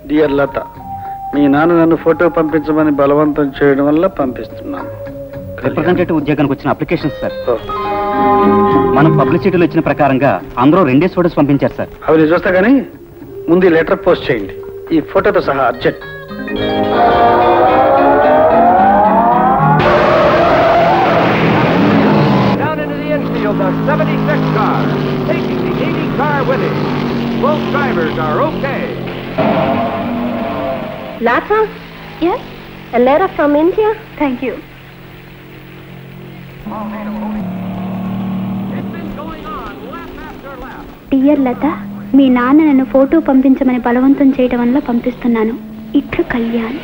Dear Latha, మీ నాన్న నన్ను ఫోటో పంపించమని బలవంతం చేయడం వల్ల పంపిస్తున్నాను. రిప్రజెంటేటివ్ ఉద్యోగానికి వచ్చిన అప్లికేషన్ సార్. మనం పబ్లిసిటీలో ఇచ్చిన ప్రకారంగా అందరూ 2 ఫోటోస్ పంపించారు సార్. అవి చూస్తా కానీ ముందు లెటర్ పోస్ట్ చేయండి, ఈ ఫోటోతో సహా urgent. The 76 car, taking the 80 car with it. Both drivers are okay. Lata? Yes? A letter from India? Thank you. It's been going on lap after lap. Dear Latha, మీ నాన్న నన్ను ఫోటో పంపించమని బలవంతం చేయడం వల్ల పంపిస్తున్నాను. ఇట్లు కళ్యాణ్.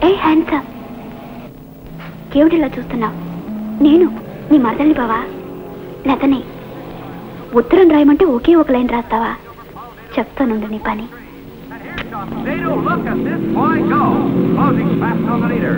ఏ హ్యాండ్సమ్, కేవిడిలా చూస్తున్నావు? నేను నీ మరదల్ని బావా, లతనే. ఉత్తరం రాయమంటే ఒకే ఒక లైన్ రాస్తావా? చెప్తానుండు నీ పని. And here comes Nadu. Look at this boy go. Closing fast on the leader.